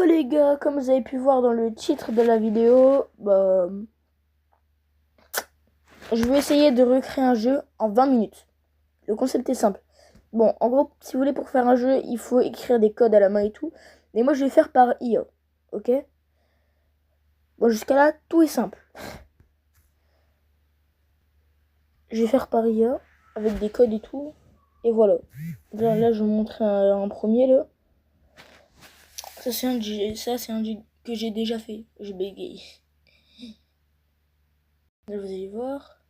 Les gars, comme vous avez pu voir dans le titre de la vidéo, je vais essayer de recréer un jeu en 20 minutes. Le concept est simple. Bon, en gros, si vous voulez, pour faire un jeu, il faut écrire des codes à la main et tout. Mais moi, je vais faire par IA, ok? Bon, jusqu'à là, tout est simple. Je vais faire par IA, avec des codes et tout. Et voilà. Là, je vais vous montrer un premier, là. Ça, c'est un que j'ai déjà fait. Je bégaye. Là, vous allez voir.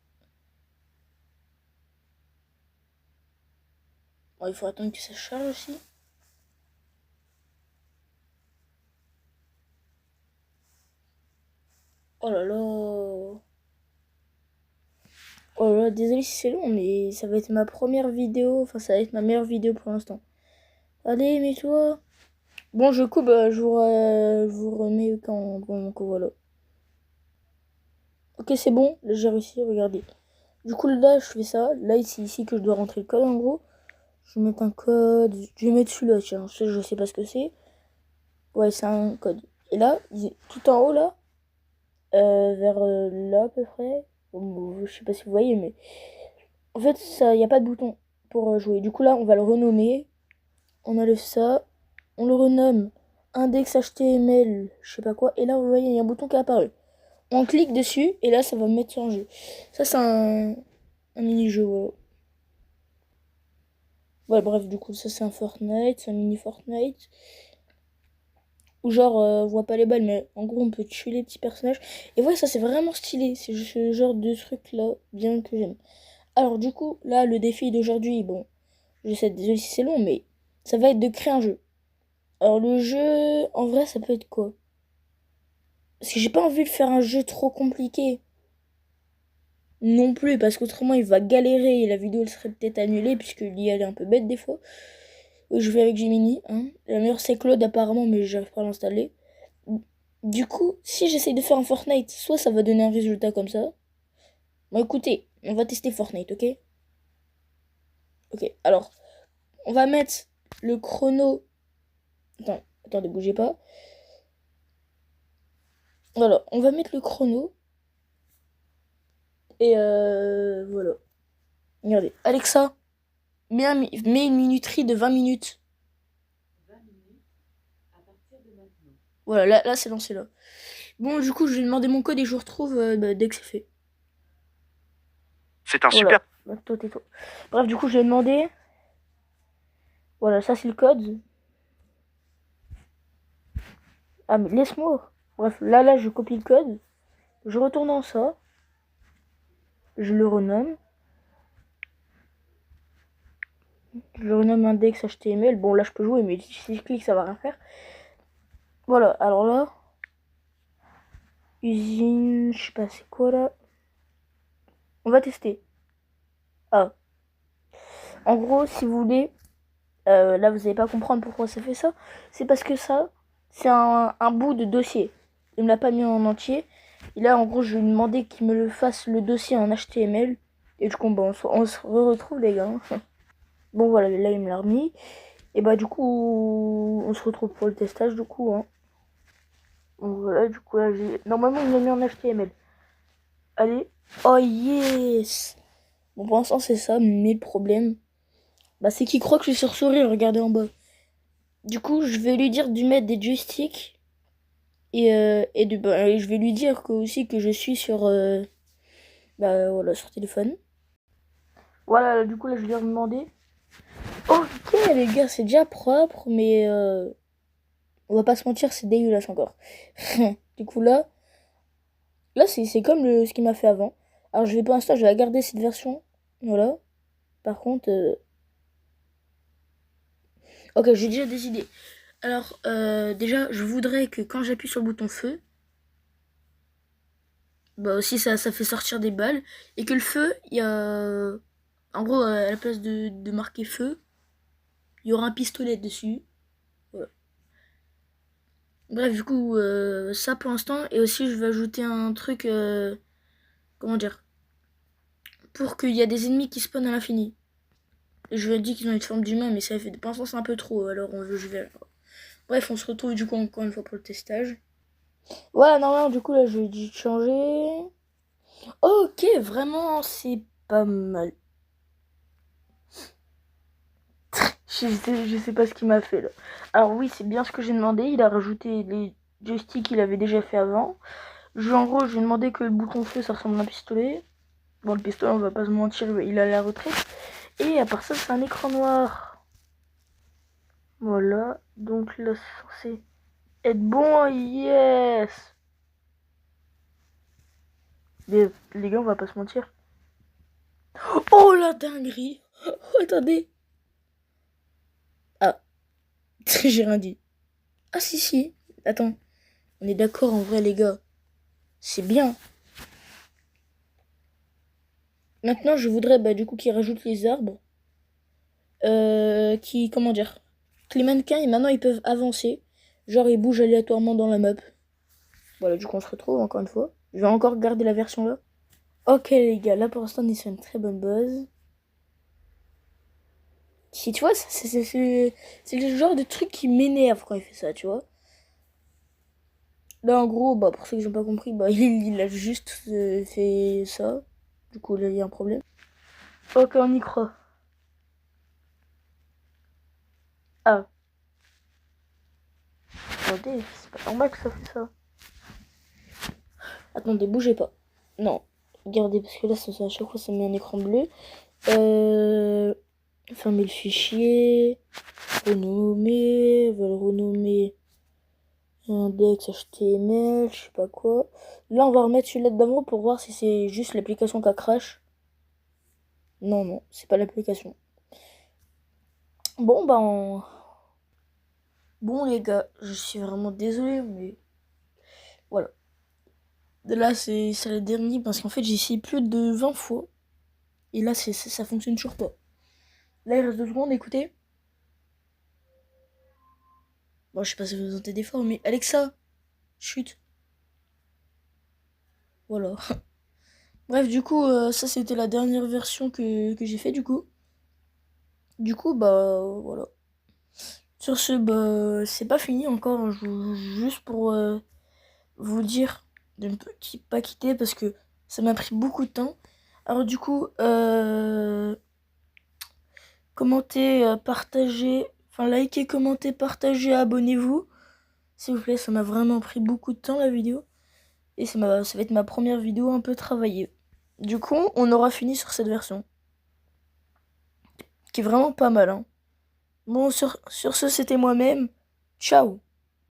Bon, il faut attendre que ça charge aussi. Oh là là. Oh là là, désolé si c'est long, mais ça va être ma première vidéo. Enfin, ça va être ma meilleure vidéo pour l'instant. Allez, mets-toi. Bon, je coupe, je vous remets quand voilà. Ok, c'est bon, là j'ai réussi, regardez. Du coup, là, je fais ça. Là, c'est ici que je dois rentrer le code, en gros. Je vais mettre un code. Je vais mettre celui-là, tiens. Je sais pas ce que c'est. Ouais, c'est un code. Et là, tout en haut, là, vers là, à peu près. Bon, je sais pas si vous voyez, mais... En fait, il n'y a pas de bouton pour jouer. Du coup, là, on va le renommer. On enlève ça. On le renomme index HTML, je sais pas quoi. Et là, vous voyez, il y a un bouton qui est apparu. On clique dessus et là, ça va me mettre sur un jeu. Ça, c'est un mini-jeu, voilà. Ouais, bref, du coup, ça, c'est un Fortnite. C'est un mini Fortnite. Ou genre, on voit pas les balles, mais en gros, on peut tuer les petits personnages. Et ouais, ça, c'est vraiment stylé. C'est juste ce genre de truc-là, bien que j'aime. Alors, du coup, là, le défi d'aujourd'hui, bon, je sais, désolé si c'est long, mais ça va être de créer un jeu. Alors, le jeu, en vrai, ça peut être quoi? Parce que j'ai pas envie de faire un jeu trop compliqué. Non plus, parce qu'autrement, il va galérer et la vidéo elle serait peut-être annulée, puisque l'IA elle est un peu bête des fois. Oui, je vais avec Gemini, hein. La meilleure, c'est Claude, apparemment, mais j'arrive pas à l'installer. Du coup, si j'essaye de faire un Fortnite, soit ça va donner un résultat comme ça. Bon, écoutez, on va tester Fortnite, ok? Ok, alors, on va mettre le chrono. Attendez, bougez pas. Voilà, on va mettre le chrono. Et voilà. Regardez, Alexa, mets une minuterie de 20 minutes. 20 minutes à partir de maintenant. Voilà, là c'est lancé là. Bon, du coup, je vais demander mon code et je vous retrouve dès que c'est fait. C'est un Voilà. super. Bah, toi, tais-toi. Bref, du coup, je vais demander. Voilà, ça c'est le code. Ah, mais laisse-moi. Bref, là, je copie le code. Je retourne dans ça. Je le renomme. Je le renomme index HTML. Bon, là, je peux jouer, mais si je clique, ça va rien faire. Voilà, alors là. Usine, je sais pas c'est quoi là. On va tester. Ah. En gros, si vous voulez, là vous allez pas comprendre pourquoi ça fait ça. C'est parce que ça, c'est un bout de dossier. Il me l'a pas mis en entier. Et là, en gros, je vais lui demander qu'il me le fasse le dossier en HTML. Et du coup, bon, on se retrouve les gars. Bon voilà, là il me l'a remis. Et bah du coup, on se retrouve pour le testage du coup. Hein. Donc voilà, du coup là, normalement il me l'a mis en HTML. Allez. Oh yes. Bon, pour l'instant c'est ça, mais le problème, bah c'est qu'il croit que je suis sur souris, regardez en bas. Du coup, je vais lui dire de mettre des joysticks et je vais lui dire aussi que je suis sur voilà, sur téléphone. Voilà, du coup là je vais lui demander. Ok les gars, c'est déjà propre, mais on va pas se mentir, c'est dégueulasse encore. Du coup là c'est comme ce qu'il m'a fait avant. Alors je vais pour l'instant, je vais garder cette version. Voilà. Par contre, ok, j'ai déjà des idées. Alors, déjà, je voudrais que quand j'appuie sur le bouton feu, bah aussi ça fait sortir des balles. Et que le feu, il y a... En gros, à la place de marquer feu, il y aura un pistolet dessus. Voilà. Bref, du coup, ça pour l'instant. Et aussi, je vais ajouter un truc... comment dire? Pour qu'il y a des ennemis qui spawnent à l'infini. Et je lui ai dit qu'ils ont une forme d'humain, mais ça fait... Pour l'instant, c'est un peu trop. Alors, je vais... Bref, on se retrouve du coup encore une fois pour le testage. Voilà, normalement, du coup, là, je vais dû changer. Ok, vraiment, c'est pas mal. Je sais pas ce qu'il m'a fait là. Alors oui, c'est bien ce que j'ai demandé. Il a rajouté les joysticks qu'il avait déjà fait avant. En gros, je lui ai demandé que le bouton feu, ça ressemble à un pistolet. Bon, le pistolet, on va pas se mentir, il a la retraite. Et à part ça, c'est un écran noir. Voilà. Donc là, c'est censé être bon. Yes. Les gars, on va pas se mentir. Oh la dinguerie. Oh, attendez. Ah, j'ai rien dit. Ah si, si. Attends. On est d'accord en vrai, les gars. C'est bien. Maintenant, je voudrais du coup qu'ils rajoutent les arbres. Comment dire, que les mannequins, maintenant, ils peuvent avancer. Genre, ils bougent aléatoirement dans la map. Voilà, du coup, on se retrouve encore une fois. Je vais encore garder la version là. Ok, les gars, là, pour l'instant, on est sur une très bonne base. Si, tu vois, c'est le genre de truc qui m'énerve quand il fait ça, tu vois. Là, en gros, pour ceux qui n'ont pas compris, il a juste fait ça. Du coup, là, il y a un problème. Ok, on y croit. Ah, attendez, c'est pas normal que ça fait ça. Attendez, bougez pas. Non, regardez, parce que là, à chaque fois, ça met un écran bleu. Fermer le fichier. Renommer. On va le renommer index HTML, je sais pas quoi. Là, on va remettre celui-là d'avant pour voir si c'est juste l'application qui a crash. Non, non, c'est pas l'application. Bon, Bon, les gars, je suis vraiment désolé, mais voilà. Là, c'est le dernier parce qu'en fait, j'ai essayé plus de 20 fois. Et là, ça fonctionne toujours pas. Là, il reste 2 secondes, écoutez. Bon, je sais pas si vous entendez fort, mais Alexa, chut. Voilà. Bref, du coup, ça c'était la dernière version que j'ai fait du coup. Du coup, voilà. Sur ce, c'est pas fini encore, hein. Juste pour vous dire de ne pas quitter parce que ça m'a pris beaucoup de temps. Alors du coup, commentez, partagez, enfin likez, commentez, partagez, abonnez-vous. S'il vous plaît, ça m'a vraiment pris beaucoup de temps la vidéo. Et ça va être ma première vidéo un peu travaillée. Du coup, on aura fini sur cette version. Qui est vraiment pas mal, hein. Bon, sur ce, c'était moi-même. Ciao!